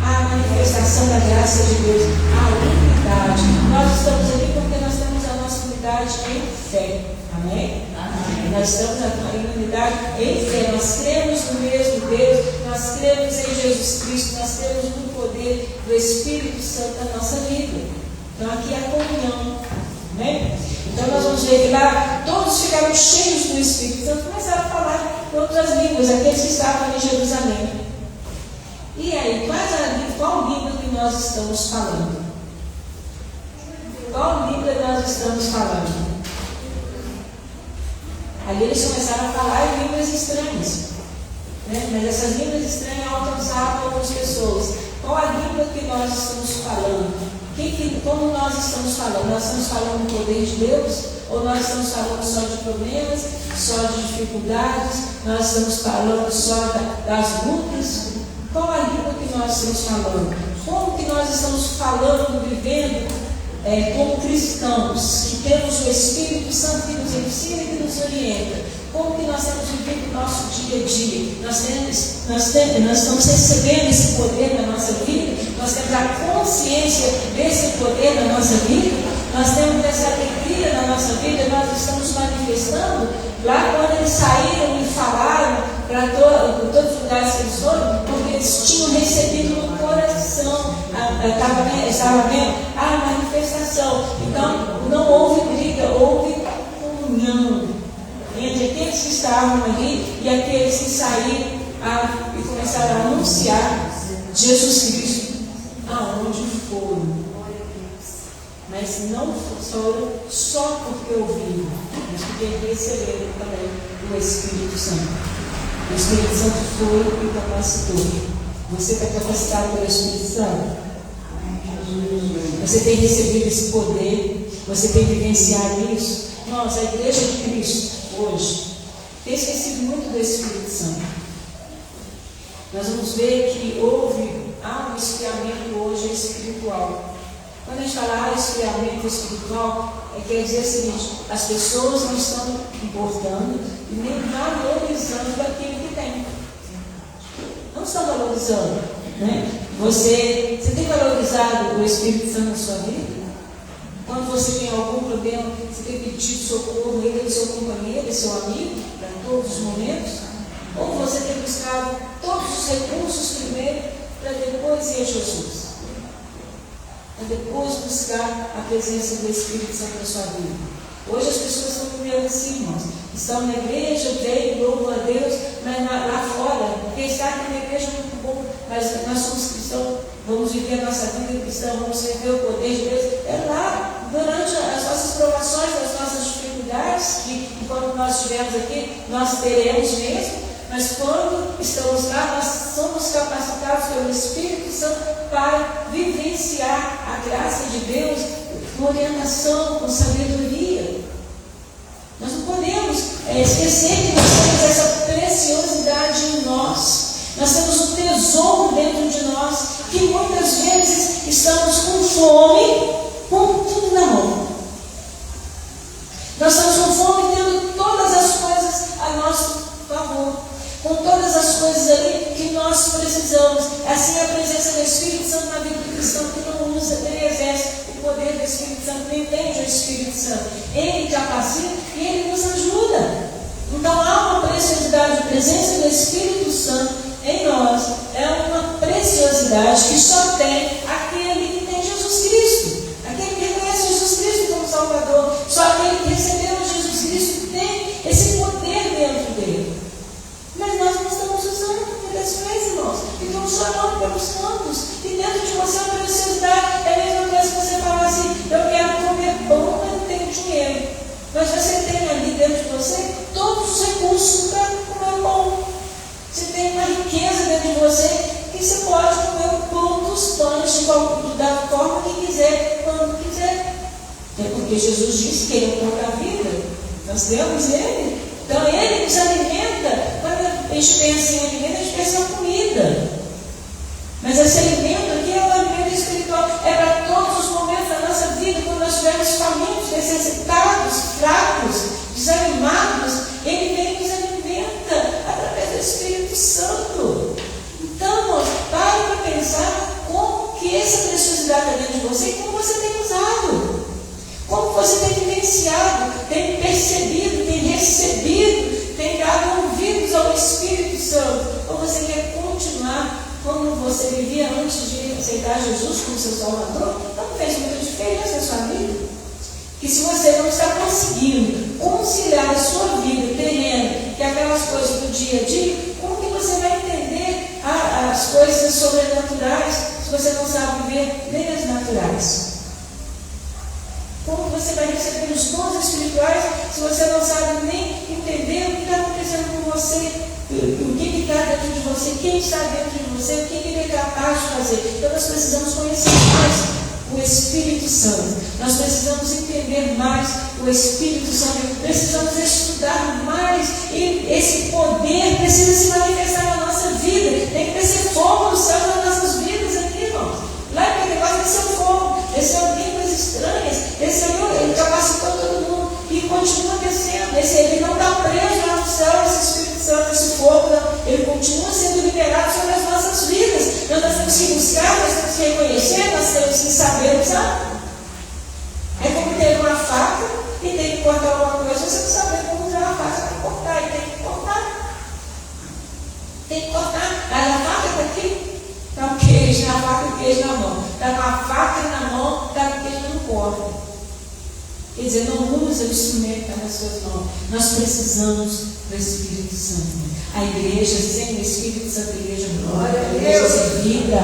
a manifestação da graça de Deus, a unidade. Nós estamos aqui porque nós temos a nossa unidade em fé. Amém? Amém. Nós estamos em unidade em fé. Nós cremos no mesmo Deus, nós cremos em Jesus Cristo, nós cremos no poder do Espírito Santo na nossa vida. Então aqui é a comunhão. Amém? Então nós vamos ver que lá todos ficaram cheios do Espírito Santo, começaram a falar em outras línguas, aqueles que estavam em Jerusalém. E aí, qual língua que nós estamos falando? Qual língua nós estamos falando? Ali eles começaram a falar em línguas estranhas, né? Mas essas línguas estranhas alcançavam outras pessoas. Qual a língua que nós estamos falando? Como nós estamos falando? Nós estamos falando do poder de Deus? Ou nós estamos falando só de problemas, só de dificuldades? Nós estamos falando só das lutas? Qual a língua que nós estamos falando? Como que nós estamos falando, vivendo como cristãos, que temos o Espírito Santo que nos ensina e que nos orienta? Como que nós temos vivido o nosso dia a dia? Nós estamos recebendo esse poder na nossa vida? Nós temos a consciência desse poder na nossa vida? Nós temos essa alegria na nossa vida? Nós estamos manifestando? Lá quando eles saíram e falaram para todos os lugares que eles foram, porque eles tinham recebido no coração, estava vendo a manifestação. Então não houve briga, houve comunhão entre aqueles que estavam ali e aqueles que saíram e começaram a anunciar Jesus Cristo aonde foram. Mas não foram só porque ouviram, mas porque receberam também o Espírito Santo. O Espírito Santo foi e capacitou. Você está capacitado pelo Espírito Santo? Você tem recebido esse poder? Você tem vivenciado isso? Nós, a Igreja de Cristo, hoje, tem esquecido muito do Espírito Santo. Nós vamos ver que há um esfriamento hoje espiritual. Quando a gente fala esfriamento espiritual, quer dizer o seguinte: as pessoas não estão importando e nem valorizando aquilo que tem. Não estão valorizando, né? Você tem valorizado o Espírito Santo na sua vida? Quando você tem algum problema, você tem pedido socorro ele, do seu companheiro, do seu amigo, para todos os momentos? Ou você tem buscado todos os recursos primeiro, para depois ir a Jesus? Para depois buscar a presença do Espírito Santo na sua vida? Hoje as pessoas estão vivendo assim, irmãos. Estão na igreja, veem, louvam a Deus, mas lá fora, porque está aqui na igreja é muito bom, mas nós somos cristãos, vamos viver a nossa vida cristã, vamos viver o poder de Deus. É lá, durante as nossas provações, as nossas dificuldades, que quando nós estivermos aqui, nós teremos mesmo, mas quando estamos lá, nós somos capacitados pelo Espírito Santo para vivenciar a graça de Deus com orientação, com sabedoria. Nós não podemos esquecer que nós temos essa preciosidade em nós. Nós temos um tesouro dentro de nós, que muitas vezes estamos com fome, com tudo na mão. Nós estamos com fome tendo todas as coisas a nosso favor, com todas as coisas ali que nós precisamos. Assim a presença do Espírito Santo na vida do cristão, que não usa, nem exerce o poder do Espírito Santo, nem entende o Espírito Santo. Ele capacita e ele nos ajuda. Então há uma preciosidade, a presença do Espírito Santo em nós é uma preciosidade que só tem aquele que tem Jesus Cristo, aquele que reconhece Jesus Cristo como Salvador. Só aquele que recebeu Jesus Cristo tem esse poder dentro dele. Mas nós não estamos usando muitas vezes, irmãos. Então chorando pelos cantos. E dentro de você é uma preciosidade. É a mesma coisa que você falar assim: eu quero comer pão, mas não tenho dinheiro. Mas você tem ali dentro de você todos os recursos para comer pão. Você tem uma riqueza dentro de você que você pode comer o pão dos pães da forma que quiser, quando quiser. É porque Jesus disse que ele é o pão da vida. Nós temos ele. Então ele nos alimenta. Quando a gente pensa em alimento, a gente pensa em comida. Mas esse alimento aqui é um alimento espiritual. É para todos aceitar Jesus como seu Salvador, não fez muita diferença na sua vida. Que se você não está conseguindo conciliar a sua vida terrena, que é aquelas coisas do dia a dia, como que você vai entender as coisas sobrenaturais se você não sabe viver nem as naturais? Como você vai receber os dons espirituais se você não sabe nem entender o que está acontecendo com você, o que está dentro de você, quem está dentro de você, o que ele é capaz de fazer? Então nós precisamos conhecer mais o Espírito Santo, nós precisamos entender mais o Espírito Santo, precisamos estudar mais, e esse poder precisa se manifestar na nossa vida. Tem que descer fogo do céu nas nossas vidas aqui, irmãos. Lá em Pentecostes desceu fogo, desceu coisas estranhas, esse Senhor, ele capacitou todo mundo e continua descendo. Ele não está preso lá no céu, esse Espírito Santo, esse fogo, ele continua sendo liberado sobre as nossas vidas. Nós temos que buscar, nós temos que reconhecer, nós temos que saber usar. É como ter uma faca e tem que cortar alguma coisa, você não sabe como usar a faca para cortar, e tem que cortar. Tem que cortar. Mas a faca está aqui, está o queijo na faca e o queijo na mão. Está com a faca na mão, está o queijo no corpo. Quer dizer, não usa o instrumento que está nas suas mãos. Nós precisamos do Espírito Santo. A igreja, sem o Espírito Santo, a igreja glória, a igreja sem vida.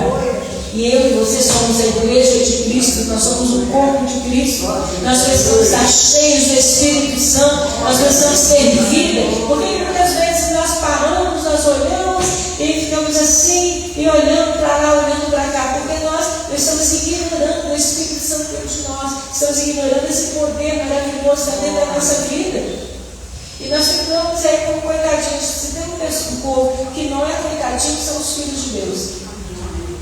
E eu e você somos a igreja de Cristo, nós somos o corpo de Cristo. Nós precisamos estar cheios do Espírito Santo, nós precisamos ter vida. Porque muitas vezes nós paramos, nós olhamos e ficamos assim, e olhando para lá, olhando para cá, porque nós estamos ignorando o Espírito Santo dentro de nós, estamos ignorando esse poder maravilhoso que está dentro da nossa vida. E nós ficamos aí como coitadinhos. Se tem um povo que não é coitadinho, são os filhos de Deus.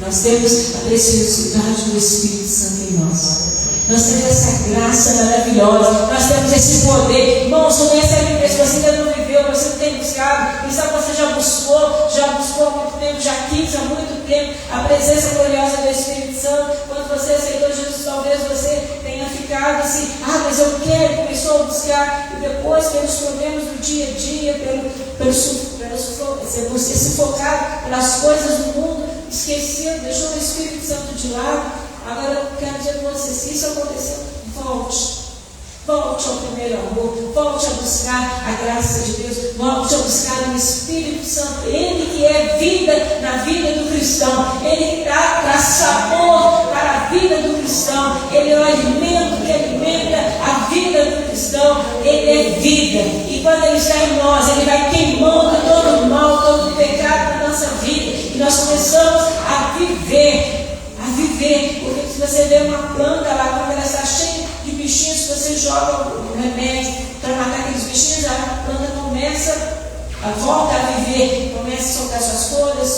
Nós temos a preciosidade do Espírito Santo em nós. Nós temos essa graça maravilhosa. Nós temos esse poder. Irmãos, comece a viver. Se você ainda não viveu, você não tem buscado. Quem sabe você já buscou há muito tempo, já quis há muito tempo a presença gloriosa do Espírito Santo. Quando você aceitou Jesus, talvez você tenha ficado assim, mas eu quero, começou a buscar. E depois, pelos problemas do dia a dia, você se focar pelas coisas do mundo, esqueceu, deixou o Espírito Santo de lado. Agora eu quero dizer para você, se isso acontecer, volte ao primeiro amor, volte a buscar a graça de Deus, volte a buscar o Espírito Santo, Ele que é vida na vida do cristão, Ele que traz sabor para a vida do cristão, Ele é o alimento que alimenta a vida do cristão, Ele é vida, e quando Ele está em nós, Ele vai queimando todo o mal, todo o pecado da nossa vida, e nós começamos a viver, porque se você vê uma planta lá, quando ela está cheia de bichinhos, você joga o remédio para matar aqueles bichinhos, a planta volta a viver, começa a soltar suas folhas,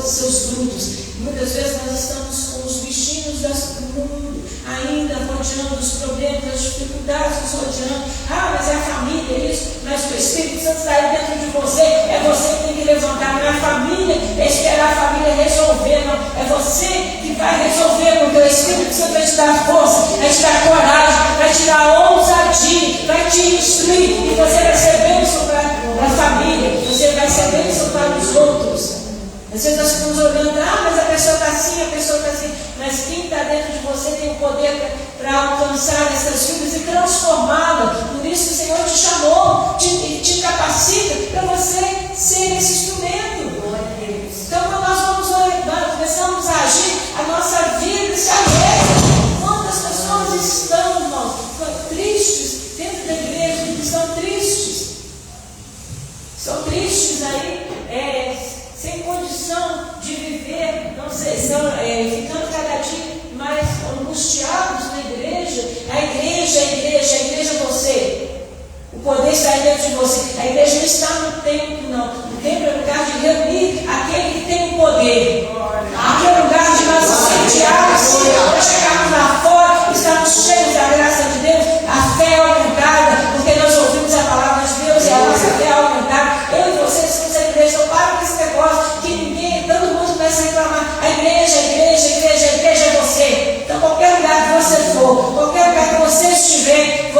seus frutos. Muitas vezes nós estamos com os bichinhos do mundo ainda rodeando os problemas, as dificuldades nos rodeando. Mas é a família, isso, mas o Espírito Santo está aí dentro de você, é você que tem que levantar, não é a família, é esperar a família resolver, não, é você que vai resolver, porque o Espírito Santo vai te dar força, vai te dar coragem, vai te dar ousadia, vai te instruir, e você vai ser bênção para a família, você vai ser bênção para os outros. Às vezes nós ficamos olhando, mas a pessoa está assim, mas quem está dentro de você tem o poder para alcançar essas vidas e transformá-la. Por isso o Senhor te chamou, te capacita para você ser esse instrumento. Então quando nós começamos a agir, a nossa vida se alegra. Quantas pessoas estão, irmãos, tristes dentro da igreja, estão tristes aí, sem condição de viver, não sei, estão ficando cada dia mais angustiados na igreja. A igreja é você. O poder está aí dentro de você. A igreja não está no templo, não. O templo é o lugar de reunir aquele que tem o poder. Aqui é o lugar de nós incendiarmos, para chegarmos lá fora, estarmos cheios da graça de Deus, a fé aumentada, porque nós ouvimos a palavra de Deus e a nossa fé aumentada. Eu e vocês somos a igreja, então para com esse negócio que todo mundo começa a reclamar. A igreja é você. Então qualquer lugar que você for, qualquer lugar que você estiver,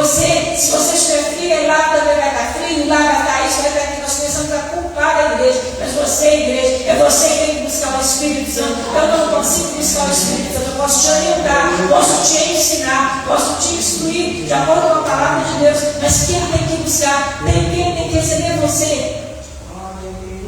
se você estiver frio, lá também vai estar frio, lá vai estar isso, vai estar aqui. Nós começamos a culpar a igreja, mas você é igreja, é você que tem que buscar o Espírito Santo. Eu não consigo buscar o Espírito Santo. Eu posso te orientar, posso te ensinar, posso te instruir de acordo com a palavra de Deus. Mas quem tem que buscar? Quem tem que receber você?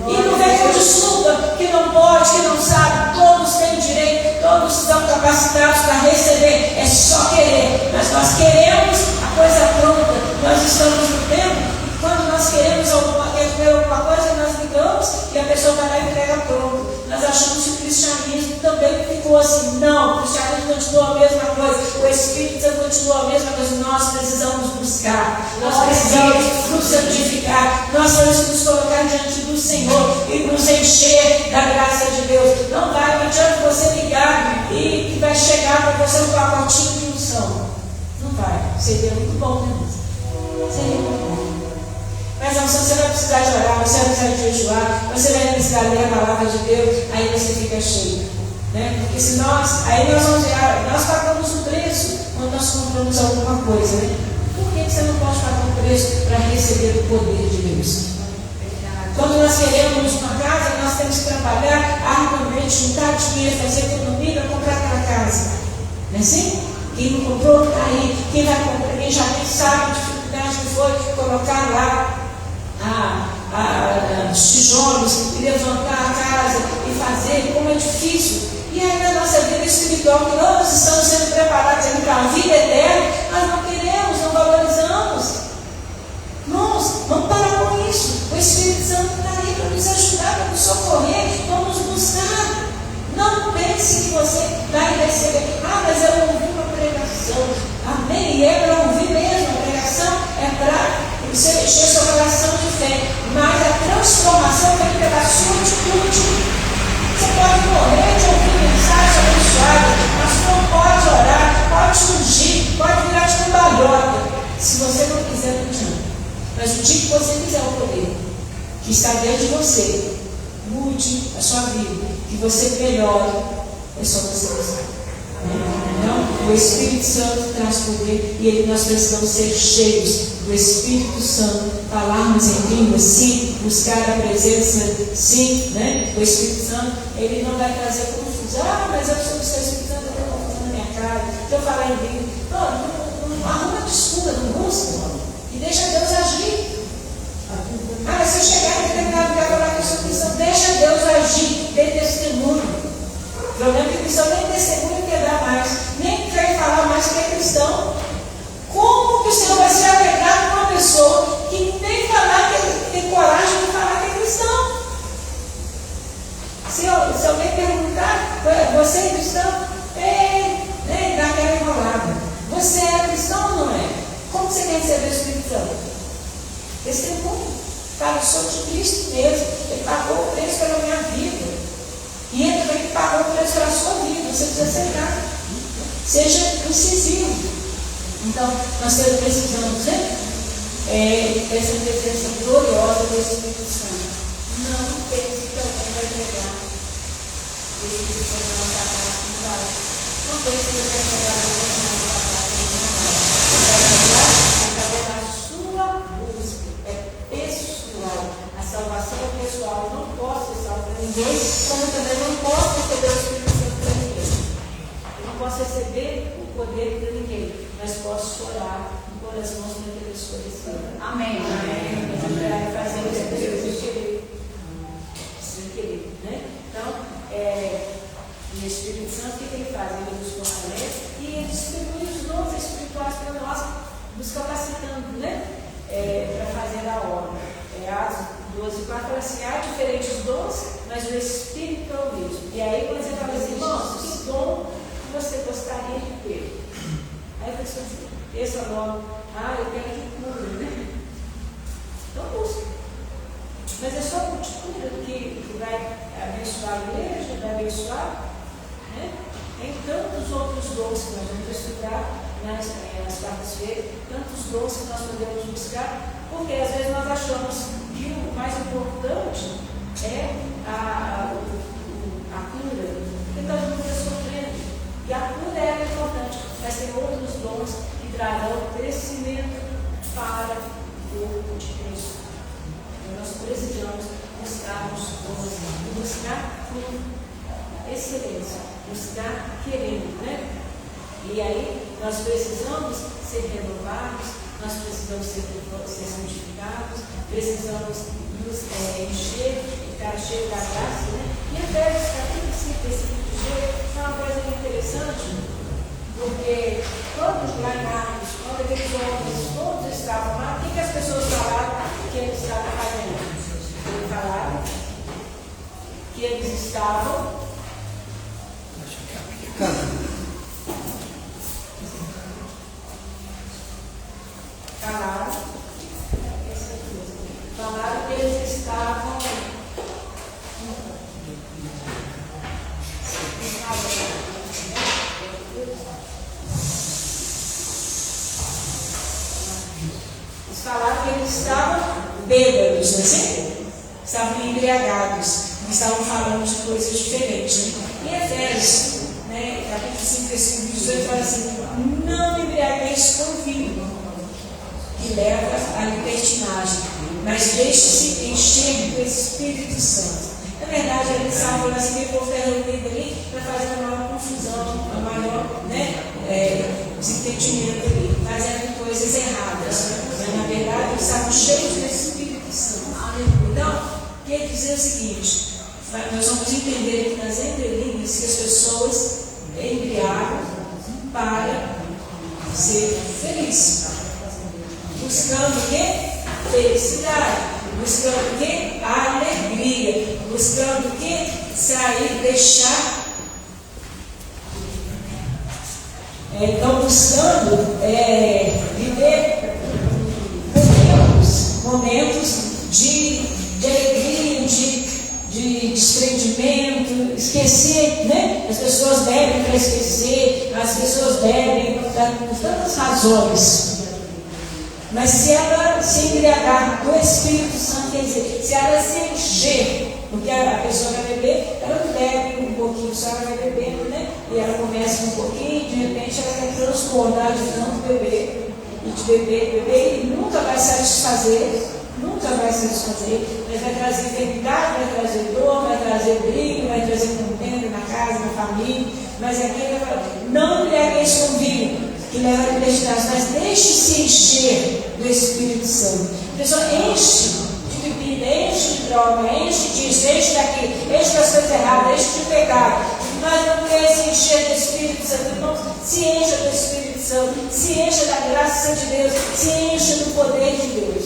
E não vem com desculpa que não pode, que não sabe. Todos têm direito, todos estão capacitados para receber. É só querer. Mas nós queremos a coisa pronta. Nós estamos no tempo e quando nós queremos alguma coisa, nós ligamos e a pessoa vai lá e entrega pronto. Nós achamos que o cristianismo também ficou assim. Não, o cristianismo continua a mesma coisa. O Espírito Santo continua a mesma coisa. Nós precisamos buscar. Nós precisamos nos santificar. Nós temos que nos colocar diante do Senhor e nos encher da graça de Deus. Não vai adianta você ligar e que vai chegar para você um pacotinho de unção. Não vai. Seria muito bom, né? Seria muito bom. Mas a unção você vai precisar de orar, você vai precisar de jejuar, você vai precisar ler a palavra de Deus, aí você fica cheio. Né? Porque se nós pagamos o preço quando nós compramos alguma coisa. Né? Por que você não pode pagar um preço para receber o poder de Deus? Quando nós queremos uma casa, nós temos que trabalhar arduamente, juntar dinheiro, fazer economia para comprar aquela casa. Não é assim? Quem não comprou, está aí. Quem vai comprar, quem já nem sabe a dificuldade que foi colocar lá os tijolos e levantar a casa e fazer, como é difícil. E aí na nossa vida espiritual, que nós estamos sendo preparados para a vida eterna, nós não queremos, não valorizamos. Irmãos, vamos parar com isso. O Espírito Santo está aí para nos ajudar, para nos socorrer, vamos buscar. Não pense que você vai receber. Mas eu ouvi uma pregação. Amém? E é para ouvir mesmo. A pregação é para você encher seu coração de fé. Mas a transformação vem pela sua atitude. Você pode morrer de ouvir mensagem abençoada, mas não pode orar, pode ungir, pode virar de cambalhota. Se você não quiser, não adianta. Mas o dia que você quiser o poder que está dentro de você, mude a sua vida, que você melhore, é só você buscar. Então, o Espírito Santo traz poder e nós precisamos ser cheios do Espírito Santo, falarmos em línguas, sim, buscar a presença, sim, né? O Espírito Santo, ele não vai trazer confusão. Mas eu preciso buscar o Espírito Santo, eu estou confusão na minha cara, se eu falar em língua, não arruma desculpa, não busca, e deixa Deus agir. Mas se eu chegar em determinado lugar e falar com o Espírito Santo, deixa Deus agir, dê testemunho. O problema é que cristão nem testemunho quer dar mais, nem quer falar mais que é cristão. Como que o Senhor vai se alegrar com uma pessoa que nem falar, tem coragem de falar que é cristão? Se alguém perguntar, você é cristão? Dá aquela enrolada. Você é cristão ou não é? Como você quer receber o Espírito Santo? Testemunho. Fala, eu sou de Cristo mesmo. Ele pagou o preço pela minha vida. E ele também pagou o preço pela sua vida. Você precisa aceitar. Seja incisivo. Então, nós precisamos, né? Essa presença gloriosa do Espírito Santo. Não pense que alguém vai pegar o Espírito Santo na nossa casa. Não vai. Não pense que ele vai pegar o Espírito Santo na nossa casa. Não vai. Através da sua busca. É pessoal. A salvação é pessoal. Eu não posso ser salvo para ninguém, como eu também não posso receber o Espírito Santo para ninguém. Eu não posso receber o poder para ninguém. Mas posso chorar e pôr as mãos para que a pessoa receba. Amém. Amém. Fazer isso sem querer. Né? Então, o Espírito Santo, o que ele faz? Ele nos fortalece e ele distribui os dons espirituais para nós, nos capacitando, né? Para fazer a obra. Atos 12:4 fala assim: há diferentes dons, mas o Espírito é o mesmo. E aí, quando você fala assim, irmãos, que dom que você gostaria de ter? Aí a pessoa pensa logo, eu quero que cura, né? Então busca. Mas é só a cura que vai abençoar a igreja, vai abençoar, né? Tem tantos outros dons que nós vamos estudar nas quartas-feiras, tantos dons que nós podemos buscar, porque às vezes nós achamos que o mais importante é a cura, porque todo mundo está sofrendo. E a cura é importante, mas tem outros dons que trarão crescimento para o corpo de Cristo. Então nós precisamos buscar os dons e buscar cura. buscar querendo, né? E aí nós precisamos ser renovados, nós precisamos ser santificados, precisamos nos encher, ficar cheio da graça, né? E Efésios capítulo 5, versículo 18, é uma coisa interessante, porque todos lá em Atos, quando aqueles homens todos estavam lá, o que as pessoas falaram que eles estavam fazendo? Eles falaram que eles estavam falaram que eles estavam bêbados, não é assim? Estavam embriagados, não estavam falando de coisas diferentes. Né? Em Efésios, né, capítulo 5, versículo 18, fala assim: não embriagueis com vinho, que leva à libertinagem, mas deixe-se encher do Espírito Santo. Na verdade, eles estavam falando assim, que o povo está reunido ali para fazer uma maior confusão, uma maior desentendimento ali, fazendo coisas erradas. Mas, na verdade, eles estavam cheios do Espírito Santo. Então, quer dizer o seguinte: nós vamos entender aqui nas entrelinhas que as pessoas embriagam para ser felizes. Buscando o quê? Felicidade. Buscando o quê? Alegria. Buscando o quê? Sair, deixar. Estão buscando viver momentos de alegria, de desprendimento, esquecer, né? As pessoas bebem para esquecer, as pessoas bebem por tantas razões. Mas se ela se embriagar do Espírito Santo, quer dizer, se ela se encher, porque a pessoa vai beber, ela não bebe um pouquinho só, ela vai bebendo, né? E ela começa um pouquinho, de repente ela vai transbordar de tanto beber, e de beber, e nunca vai satisfazer, mas vai trazer enfermidade, vai trazer dor, vai trazer briga, vai trazer contenda na casa, na família, mas aqui ele vai falar: não embriagueis com vinho, que leva a libertinagem, mas deixe-se encher do Espírito Santo. A pessoa enche de bebida, enche de droga, enche disso, enche daquilo, enche das coisas erradas, enche de pecado, mas não quer se encher do Espírito Santo. Então, se encha do Espírito Santo, se encha da graça de Deus, se encha do poder de Deus.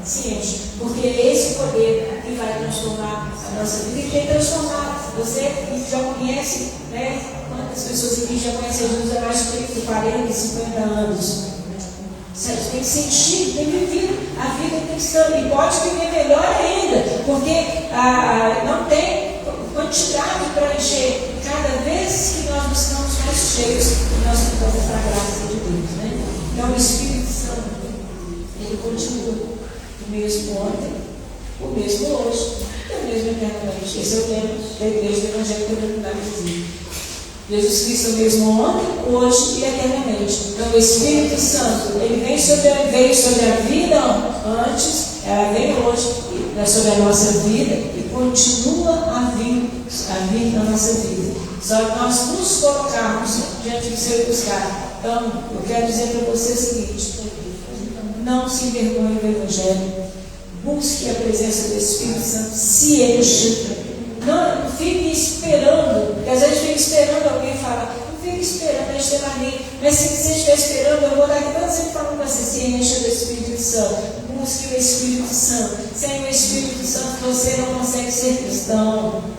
Se enche, porque é esse poder que vai transformar a nossa vida e tem transformado. Você que já conhece, né? Quantas pessoas aqui já conhecem Jesus há mais de 40, 50 anos? Você tem que sentir, tem vivido a vida cristã e pode viver melhor ainda, porque não tem quantidade para encher. Cada vez que nós buscamos mais cheios, nós ficamos para a graça de Deus. Né? Então o Espírito Santo, ele continua o mesmo ontem, o mesmo hoje, e o mesmo eternamente. Esse é o tema da Igreja do Evangelho Comunitário Visível. Jesus Cristo é o mesmo ontem, hoje e eternamente. Então o Espírito Santo, ele veio sobre a vida antes, ela veio hoje sobre a nossa vida e continua a vir na nossa vida. Só que nós nos colocarmos diante do seu buscar. Então, eu quero dizer para você o seguinte: não se envergonhe do Evangelho, busque a presença do Espírito Santo, se encha. Não fique esperando, porque às vezes fica esperando alguém falar, não fique esperando, a gente tem mania, mas se você estiver esperando, eu vou dar aqui tanto sempre falando para você: se encha do Espírito Santo, busque o Espírito Santo. Sem o Espírito Santo você não consegue ser cristão.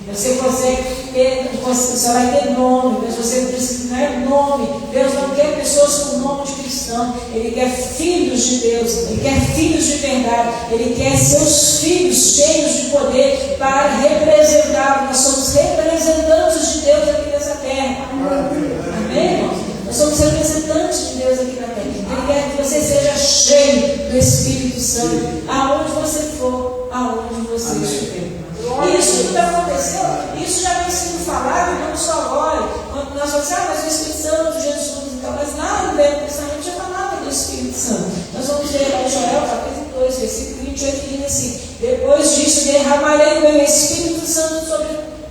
Você consegue ter, você só vai ter nome, mas você precisa, não é nome. Deus não quer pessoas com nome de cristão, Ele quer filhos de Deus, Ele quer filhos de verdade, Ele quer seus filhos cheios de poder para representar. Nós somos representantes de Deus aqui nessa terra. Amém, irmãos? Nós somos representantes de Deus aqui na terra. Ele quer que você seja cheio do Espírito Santo, aonde você for, aonde você estiver. Isso tudo aconteceu, isso já vem sendo falado, não só agora. Quando nós falamos, mas o Espírito Santo, Jesus e tal, mas lá no Velho Testamento já falava do Espírito Santo. Nós vamos ler lá em Joel, capítulo 2, versículo 28, que diz assim: depois disso derramarei o meu Espírito Santo sobre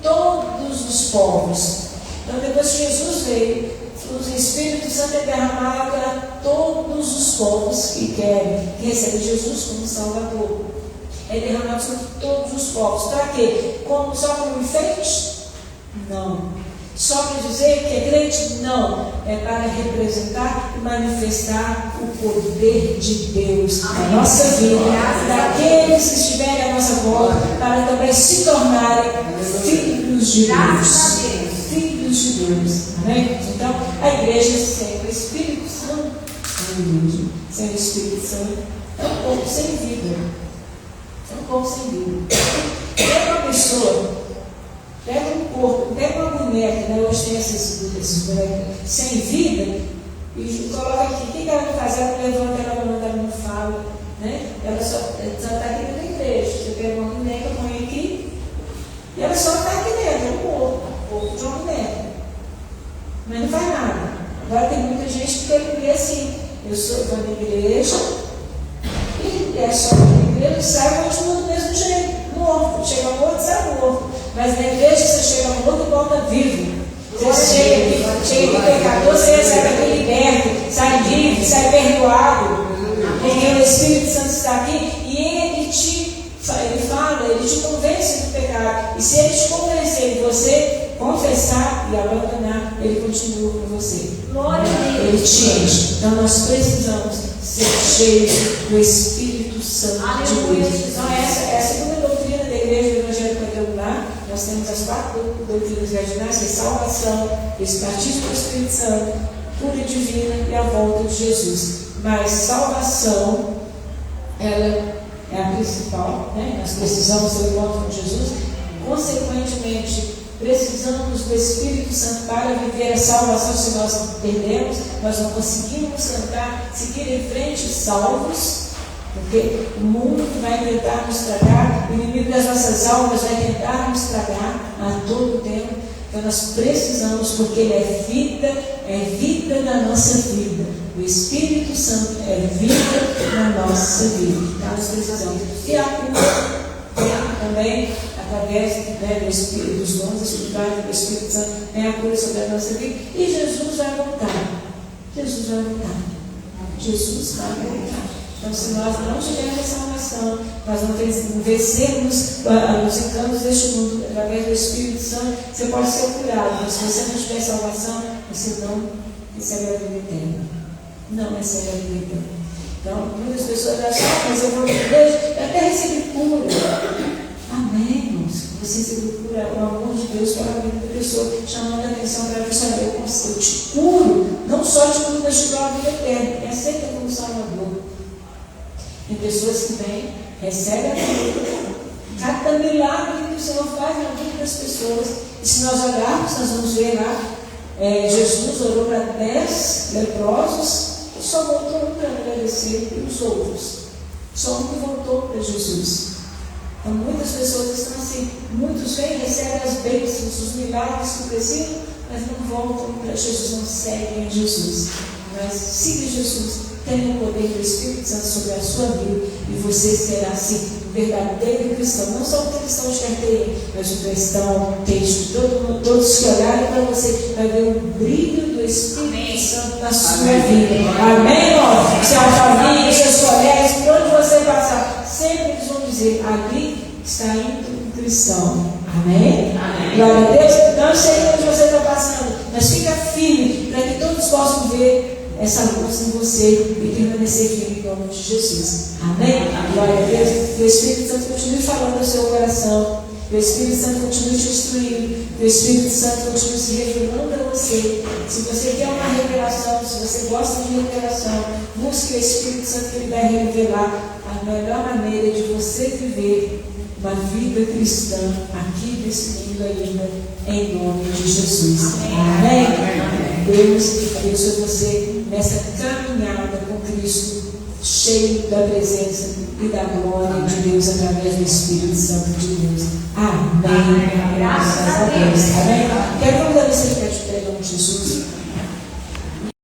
todos os povos. Então, depois que Jesus veio, o Espírito Santo é derramado a todos os povos que querem, que recebem Jesus como Salvador. É derramado sobre todos os povos. Para quê? Só como enfeite? Não. Só para dizer que é crente? Não. É para representar e manifestar o poder de Deus na nossa vida, daqueles que estiverem à nossa volta, para também se tornarem filhos de Deus. Filhos de Deus. Amém? Então, a igreja sem o Espírito Santo, sem o Espírito Santo, é um corpo sem vida. É um corpo sem vida. Pega uma pessoa, pega um corpo, pega uma boneca, né? Hoje tem esses bonecos sem vida, e coloca aqui. O que ela não faz? Ela levanta, ela não fala, né? Ela só está aqui dentro da igreja. Você pega uma boneca, põe aqui, e ela só está aqui dentro, é um corpo de uma boneca. Mas não faz nada. Agora tem muita gente que quer viver assim. Eu vou na igreja, e é só na igreja, sai e continua do mesmo jeito, morto. Chega morto, sai morto. Mas na igreja você chega morto e volta vivo. Você chega aqui pecador, você recebe aqui liberto, sai livre, sai perdoado. Porque o Espírito Santo está aqui e ele te convence do pecado. E se ele te convencer e você confessar e abandonar, ele continua com você. Ele te enche. Então nós precisamos ser cheios do Espírito Santo de Deus. Então essa é a segunda doutrina da igreja do Evangelho Quadrangular. Nós temos as 4 doutrinas virginais, que é salvação, esse batismo do Espírito Santo, cura divina e a volta de Jesus. Mas salvação, ela é a principal, né? Nós precisamos do encontro com Jesus. Consequentemente, precisamos do Espírito Santo para viver a salvação. Se nós perdemos, nós não conseguimos seguir em frente salvos, porque o mundo vai tentar nos estragar, o inimigo das nossas almas vai tentar nos estragar a todo tempo. Então nós precisamos, porque ele é vida na nossa vida. O Espírito Santo é vida na nossa vida. Então nós precisamos. E a cura também, através do Espírito, dos dons espirituais do Espírito Santo, tem a cura sobre a nossa vida. E Jesus vai voltar. Jesus vai voltar. Jesus vai voltar. Então, se nós não tivermos salvação, nós não vencermos os encantos deste mundo através do Espírito Santo, você pode ser curado, mas se você não tiver salvação, você não recebe a vida eterna. Não recebe a vida eterna. Então, muitas pessoas acham, mas eu vou na igreja, eu até recebi cura. Amém, irmãos. Você recebeu cura, o amor de Deus para a vida da pessoa, chamando a atenção para você saber como eu te curo, não só te curo, mas te dou a vida eterna, e aceita como Salvador. Tem pessoas que vêm, recebem a vida, cada milagre que o Senhor faz na vida das pessoas. E se nós olharmos, nós vamos ver lá, Jesus orou para 10 leprosos e só voltou um para agradecer pelos outros. Só um que voltou para Jesus. Então muitas pessoas estão assim, muitos vêm, recebem as bênçãos, os milagres que precisam, mas não voltam para Jesus, não seguem a Jesus. Mas siga Jesus. Tenha o poder do Espírito Santo sobre a sua vida e você será assim um verdadeiro cristão, não só um cristão de carteirinha, mas um cristão autêntico. Todos que olharem para você vai ver o brilho do Espírito Santo na sua vida. Amém, irmão? Sua família, seus colegas, por onde você passar, sempre eles vão dizer: ali está indo um cristão. Amém? Amém. Glória a Deus. Não sei onde você está passando, mas fica firme para que todos possam ver essa luz em você e permanecer firme em nome de Jesus. Amém? Glória a Deus. Que o Espírito Santo continue falando no seu coração. Que o Espírito Santo continue te instruindo. Que o Espírito Santo continue se revelando a você. Se você quer uma revelação, se você gosta de revelação, busque o Espírito Santo, que ele vai revelar a melhor maneira de você viver uma vida cristã aqui nesse mundo ainda, em nome de Jesus. Amém? Deus abençoe você nessa caminhada com Cristo, cheio da presença e da glória de Deus através do Espírito Santo de Deus. Amém. Graças a Deus. Amém. Quero convidar você que quer te pegar em nome de Jesus.